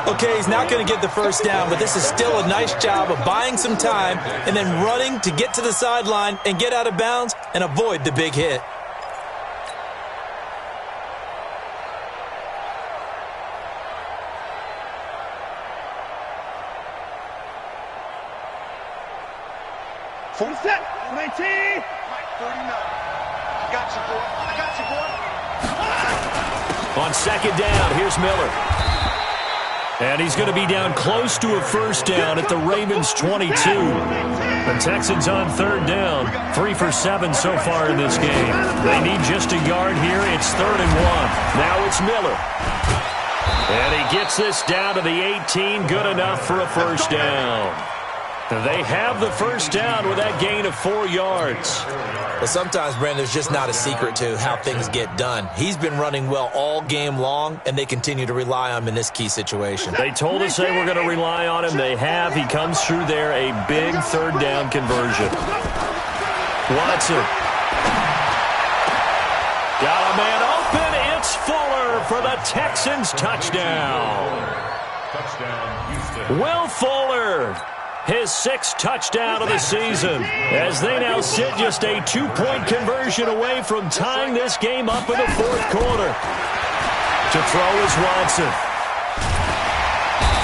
Okay, he's not going to get the first down, but this is still a nice job of buying some time and then running to get to the sideline and get out of bounds and avoid the big hit. Full set, 19. Mike, 39. I got you, boy. I got you, boy. On 2nd down, here's Miller. And he's going to be down close to a first down at the Ravens' 22. The Texans on 3rd down. 3 for 7 so far in this game. They need just a yard here. It's 3rd and 1. Now it's Miller. And he gets this down to the 18. Good enough for a first down. They have the first down with that gain of 4 yards. But sometimes, Brandon, there's just not a secret to how things get done. He's been running well all game long, and they continue to rely on him in this key situation. They told us they were going to rely on him. They have. He comes through there, a big 3rd down conversion. Watson. Got a man open. It's Fuller for the Texans touchdown. Will Fuller. His 6th touchdown of the season, as they now sit just a 2-point conversion away from tying this game up in the 4th quarter. To throw is Watson.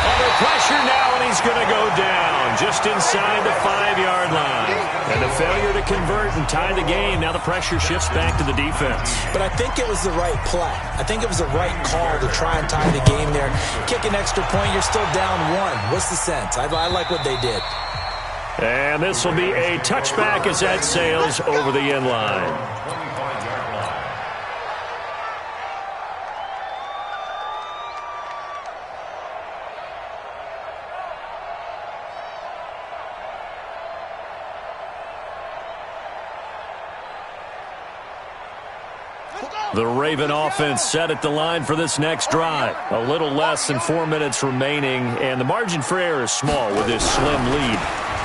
Under pressure now, and he's going to go down just inside the 5-yard line. And the failure to convert and tie the game. Now the pressure shifts back to the defense. But I think it was the right play. I think it was the right call to try and tie the game there. Kick an extra point, you're still down 1. What's the sense? I like what they did. And this will be a touchback as that sails over the end line. The Raven offense set at the line for this next drive. A little less than 4 minutes remaining, and the margin for error is small with this slim lead.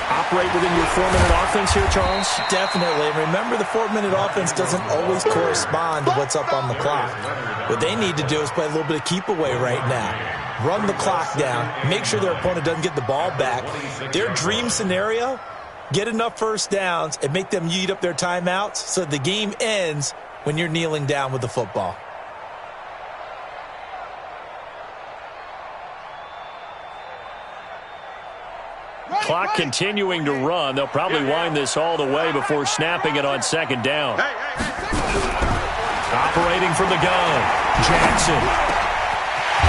Operate within your 4-minute offense here, Charles? Definitely. Remember, the 4-minute offense doesn't always correspond to what's up on the clock. What they need to do is play a little bit of keep away right now. Run the clock down. Make sure their opponent doesn't get the ball back. Their dream scenario, get enough first downs and make them eat up their timeouts so the game ends when you're kneeling down with the football. Clock continuing to run. They'll probably wind this all the way before snapping it on 2nd down. Operating from the gun, Jackson.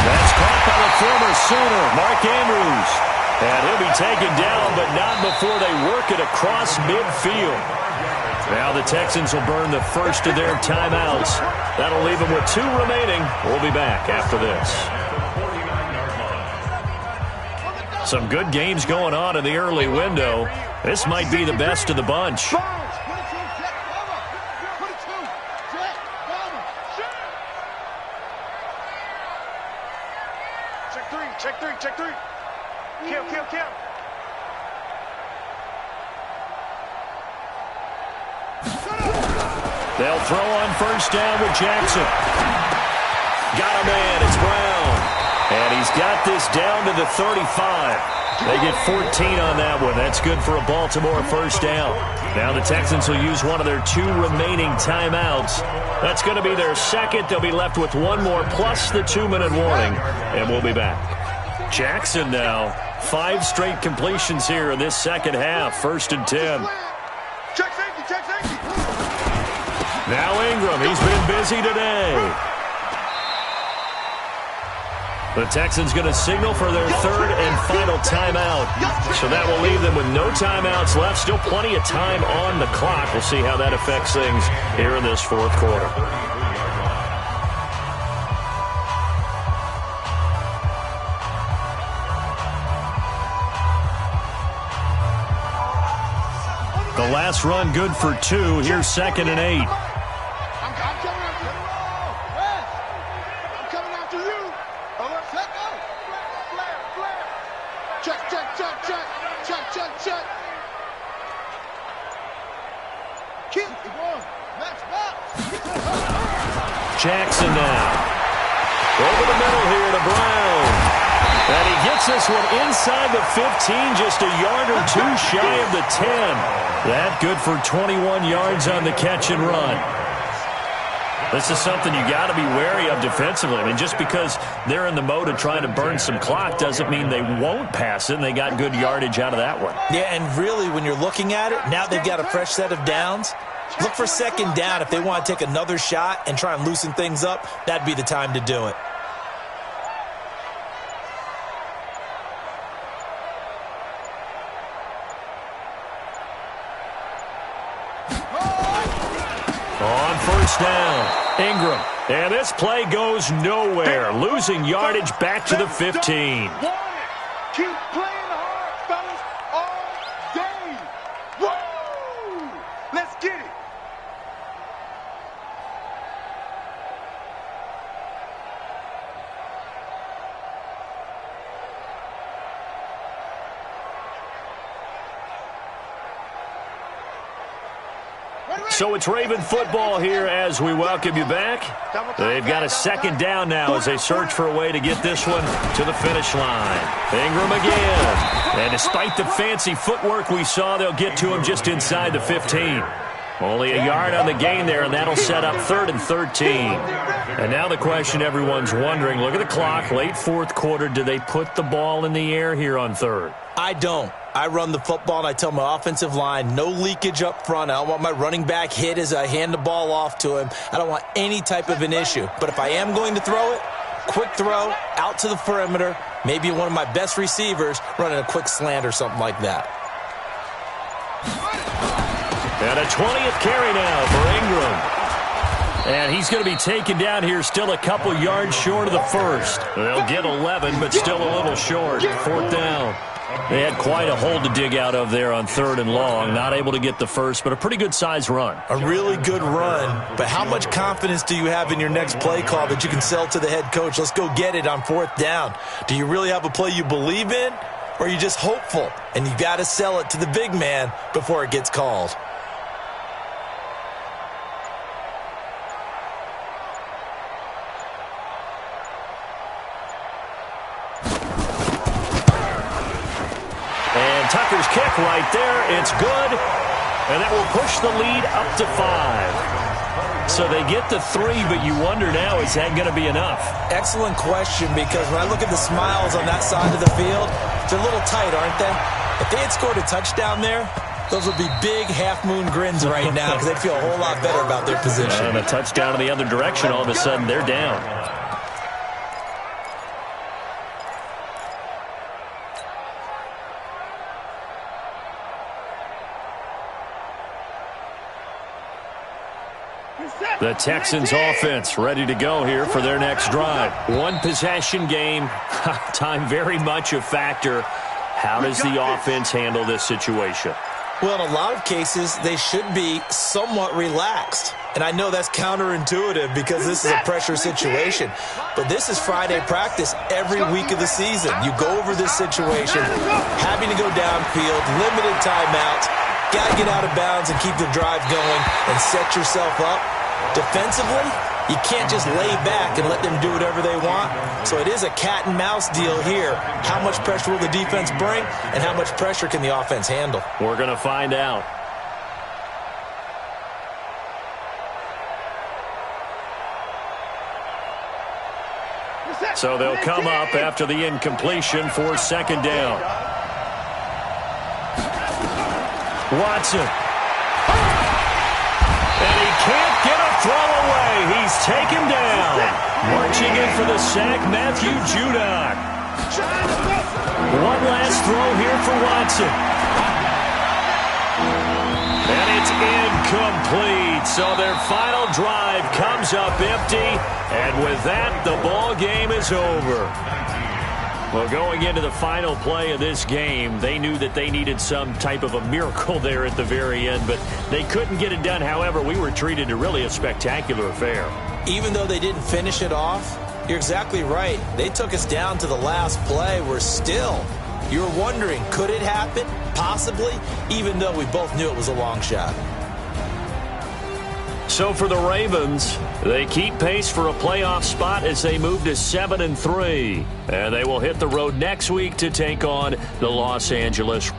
That's caught by the former Sooner, Mark Andrews. And he'll be taken down, but not before they work it across midfield. Now the Texans will burn the first of their timeouts. That'll leave them with 2 remaining. We'll be back after this. Some good games going on in the early window. This might be the best of the bunch. Check three. Kill. They'll throw on first down with Jackson. Got a man. It's Brown. And he's got this down to the 35. They get 14 on that one. That's good for a Baltimore first down. Now the Texans will use one of their 2 remaining timeouts. That's going to be their second. They'll be left with one more plus the 2-minute warning. And we'll be back. Jackson now. 5 straight completions here in this second half. 1st and 10. Check safety, check safety. Now Ingram. He's been busy today. The Texans going to signal for their 3rd and final timeout. So that will leave them with no timeouts left. Still plenty of time on the clock. We'll see how that affects things here in this 4th quarter. The last run good for 2. Here's 2nd and 8. Jackson now. Over the middle here to Brown. And he gets this one inside the 15, just a yard or 2 shy of the 10. That good for 21 yards on the catch and run. This is something you got to be wary of defensively. I mean, just because they're in the mode of trying to burn some clock doesn't mean they won't pass it, and they got good yardage out of that one. Yeah, and really, when you're looking at it, now they've got a fresh set of downs. Look for 2nd down. If they want to take another shot and try and loosen things up, that'd be the time to do it. On first down, Ingram. And this play goes nowhere. Losing yardage back to the 15. Keep playing hard, fellas, all day. Woo! Let's get it. So it's Raven football here as we welcome you back. They've got a 2nd down now as they search for a way to get this one to the finish line. Ingram again. And despite the fancy footwork we saw, they'll get to him just inside the 15. Only a yard on the gain there, and that'll set up 3rd and 13. And now the question everyone's wondering, look at the clock, late 4th quarter, do they put the ball in the air here on 3rd? I don't. I run the football, and I tell my offensive line, no leakage up front. I don't want my running back hit as I hand the ball off to him. I don't want any type of an issue. But if I am going to throw it, quick throw, out to the perimeter, maybe one of my best receivers running a quick slant or something like that. And a 20th carry now for Ingram. And he's going to be taken down here, still a couple yards short of the first. They'll get 11, but still a little short. 4th down. They had quite a hole to dig out of there on 3rd and long. Not able to get the first, but a pretty good-sized run. A really good run, but how much confidence do you have in your next play call that you can sell to the head coach? Let's go get it on 4th down. Do you really have a play you believe in, or are you just hopeful? And you got to sell it to the big man before it gets called. Tucker's kick right there. It's good. And that will push the lead up to 5. So they get the 3, but you wonder now, is that going to be enough? Excellent question, because when I look at the smiles on that side of the field, they're a little tight, aren't they? If they had scored a touchdown there, those would be big half-moon grins right now because they'd feel a whole lot better about their position. And a touchdown in the other direction, all of a sudden they're down. The Texans offense ready to go here for their next drive. One possession game, time very much a factor. How does the offense handle this situation? Well, in a lot of cases, they should be somewhat relaxed. And I know that's counterintuitive because this is a pressure situation. But this is Friday practice every week of the season. You go over this situation, having to go downfield, limited timeouts. got to get out of bounds and keep the drive going and set yourself up. Defensively, you can't just lay back and let them do whatever they want. So it is a cat and mouse deal here. How much pressure will the defense bring, and how much pressure can the offense handle? We're going to find out. So they'll come up after the incompletion for second down. Watson. And he can't get a throw away. He's taken down. Marching in for the sack, Matthew Judon. One last throw here for Watson. And it's incomplete. So their final drive comes up empty. And with that, the ball game is over. Well, going into the final play of this game, they knew that they needed some type of a miracle there at the very end, but they couldn't get it done. However, we were treated to really a spectacular affair. Even though they didn't finish it off, you're exactly right. They took us down to the last play. We're still, you're wondering, could it happen? Possibly, even though we both knew it was a long shot. So for the Ravens, they keep pace for a playoff spot as they move to 7-3. And they will hit the road next week to take on the Los Angeles.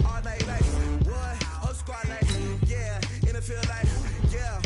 All day like, what? Whole squad like, yeah. In the field like, yeah.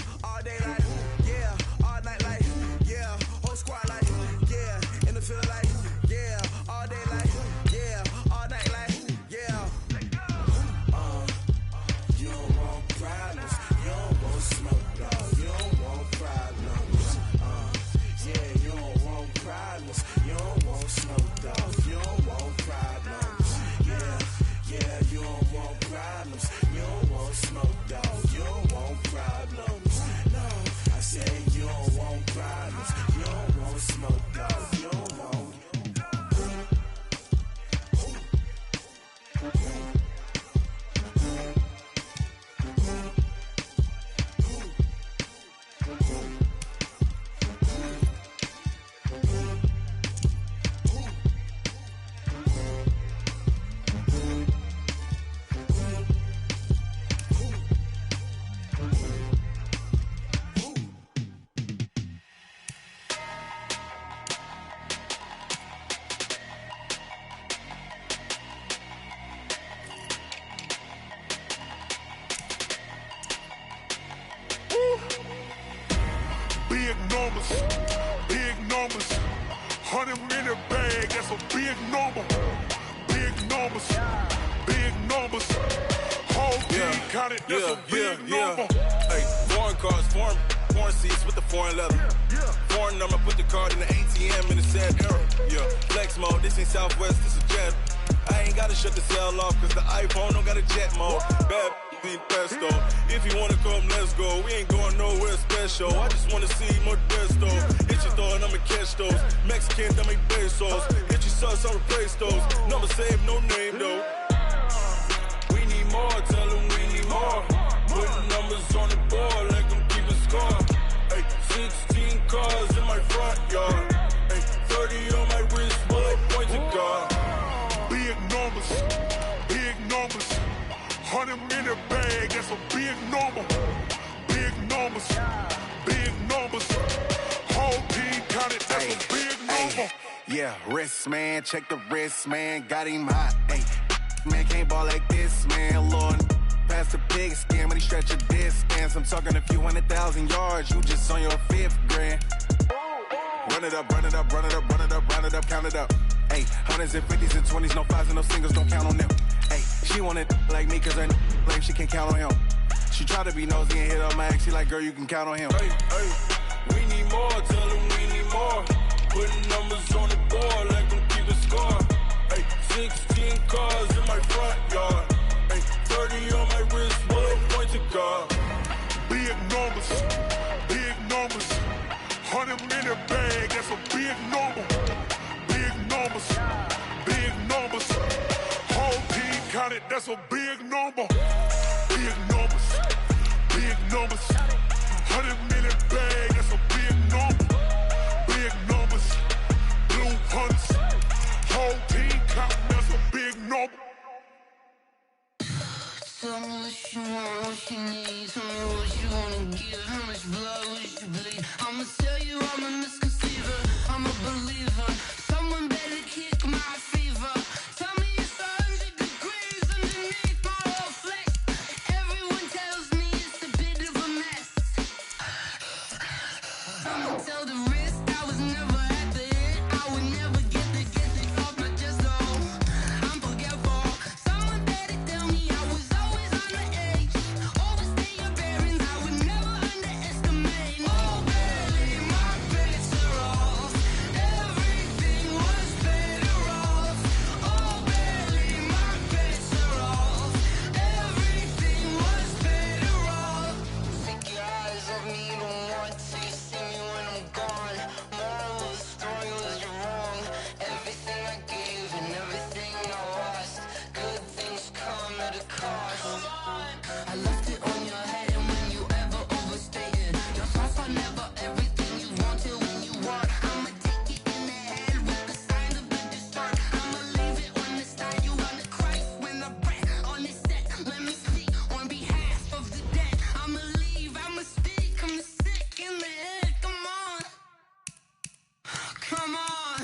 Big numbers, big numbers. 100-minute bag, that's a big number. Big numbers, big numbers. Whole team counted, that's a big number. Hey, foreign cars, foreign seats with the foreign leather. Foreign number, put the card in the ATM in the sad era. Yeah, flex mode, this ain't Southwest, this is Jet. I ain't gotta shut the cell off, cause the iPhone don't got a jet mode. Bad be pesto. If you wanna come, let's go. We ain't going nowhere special. I just wanna see more Modesto. Hit your throw and I'ma catch those. Mexican, dummy pesos. Hit your sus, I'll replace those. Number save, no name though. We need more, tell them we need more. Putting numbers on the board, let them keep a score. Hey, 16 cars in my front yard. Hey, 30 on my wrist, bullet point to God. Big numbers, big numbers. 100-minute bag, that's a big number. Big numbers, big numbers. Whole team counted, that's a big number. Yeah, wrist man, check the wrist man, got him hot. Ay, man can't ball like this, man. Lord, past the big scam when he stretch a distance. I'm talking a few 100,000 yards, you just on your 5th grand. Run it up, run it up, run it up, run it up, run it up, count it up. Ay, 100s and 50s and 20s, no 5s and no singles, don't count on them. Ay, she wanted like me cause her like she can count on him. She tried to be nosy and hit up my ex, she like, girl, you can count on him. Hey, we need more, tell them we need more. Putting numbers on the board, let them keep a score. Hey, 16 cars in my front yard. Hey, 30 on my wrist, bullet point to God. Big numbers, big numbers. 100-minute bag, that's a big number. Big numbers, big numbers. Whole team counted, that's a big number. Big numbers, big numbers. 100-minute bag, that's a big number. Big numbers, blue hunts. Whole team counting, that's a big number. Tell me what you want, what you need. Tell me what you wanna give. How much blood would you bleed? I'ma tell you I'm a misconceiver. I'm a believer. Someone better kick my fever. Tell me it's 100 degrees underneath my whole flex. Everyone tells me it's a bit of a mess. I'ma tell the risk I was never at the end. I would never get the off my chest though. I'm forgetful. Someone better tell me I was always on the edge. Overstay your bearings, I would never underestimate. Oh baby, my bets are off. Everything was better off. Oh baby, my bets are off. Everything was better off. Take your eyes off me, don't want to see me when I'm gone. Moral of the story was you're wrong. Everything I gave and everything I lost. Good things come at a cost. I left it on your head and when you ever overstated. Your thoughts are never everything you wanted when you want. I'ma take it in the head with the sign of the distort. I'ma leave it on the side. You wanna Christ when I breath on this set. Let me speak on behalf of the dead. I'ma leave, I'ma speak. I'm sick in the head. Come on. Come on.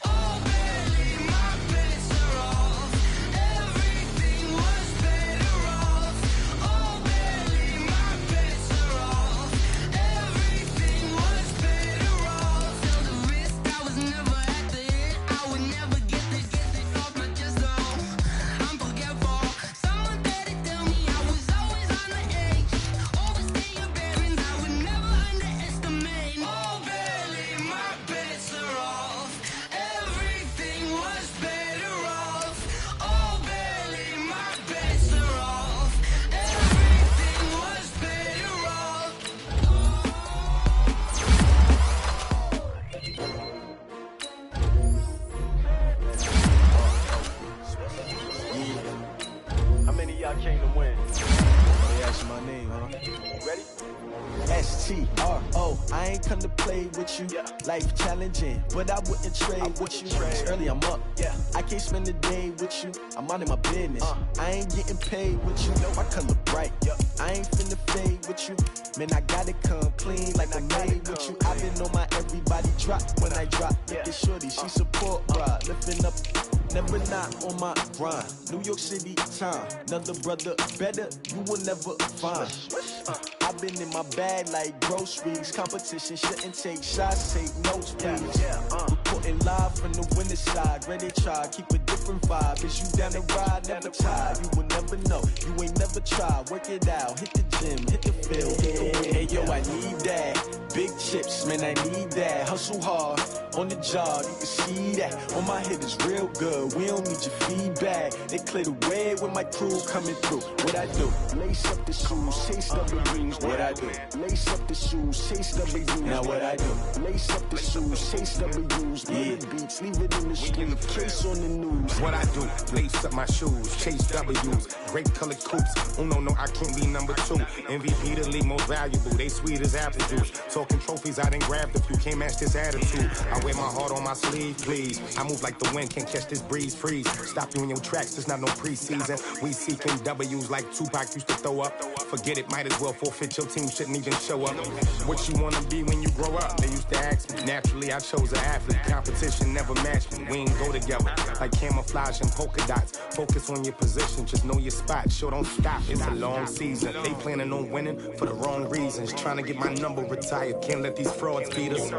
Oh baby, my bets are off. Everything was better off. Oh baby, my bets are off. Everything was better off. Tell the risk I was never at the end. I would never get this off my chest though. I'm forgetful. Someone better tell me I was always on the edge. Overstay your bearings, I would never underestimate. Oh baby, my bets are off. Everything was better off. Oh baby, my bets are off. Everything was better off. How many of y'all came to win? They asked my name, huh? You ready? S-T-R-O. I ain't come to play with you. Life challenging, but I wouldn't trade with you. It's early, I'm up. I can't spend the day with you. I'm out of my business. I ain't getting paid with you. My color bright. I ain't finna fade with you. Man, I gotta come clean like I made with you. I've been on my everybody drop when I drop. Look at shorty, she support ride. Lifting up, never not on my grind. New York City time. Another brother better, you will never find. I've been in my bag like groceries. Competition shouldn't take shots, take notes, please. Reporting live from the winter side. Ready to try, keep a different vibe. Is you down the ride, never tired. You will never know, you ain't never tried. Work it out, hit the gym, hit the field, hit the win. Hey yo, I need that. Big chips, man, I need that. Hustle hard, on the job, you can see that. On my head is real good, we don't need your feedback. They clear the way with my crew coming through. What I do? Lace up the shoes, chase W's. What I do? Lace up the shoes, chase W's. Now what I do? Lace up the shoes, chase W's. Yeah. Beats, leave it in the street, case on the news. What I do? Lace up my shoes, chase W's. Great colored coops. Oh no, I can't be number 2. MVP the league most valuable. They sweet as apple juice. Talking trophies, I didn't grab the few. Can't match this attitude. I wear my heart on my sleeve, please. I move like the wind, can't catch this breeze, freeze. Stop you in your tracks, there's not no preseason. We seeking W's like Tupac used to throw up. Forget it, might as well forfeit. Your team shouldn't even show up. What you wanna be when you grow up? They used to ask me. Naturally, I chose an athlete. Competition never matched me. We ain't go together like camouflage and polka dots. Focus on your position, just know your spot. Sure, don't stop. It's a long season. They planning on winning for the wrong reasons. Trying to get my number retired. Can't let these frauds beat us.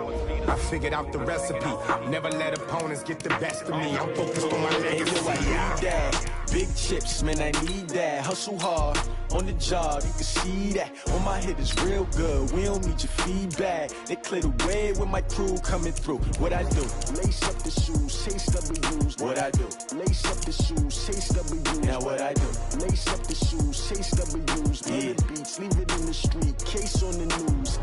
I figured out the recipe. Never let opponents get the best of me. I'm focused on my legacy. Hey, yo, I need that. Big chips, man, I need that. Hustle hard, on the job, you can see that. On my head is real good, we don't need your feedback. They clear the way with my crew coming through. What I do? Lace up the shoes, chase W's. What I do? Lace up the shoes, chase W's. Now what I do? Lace up the shoes, chase W's. Yeah. Beats, leave it in the street, case on the news.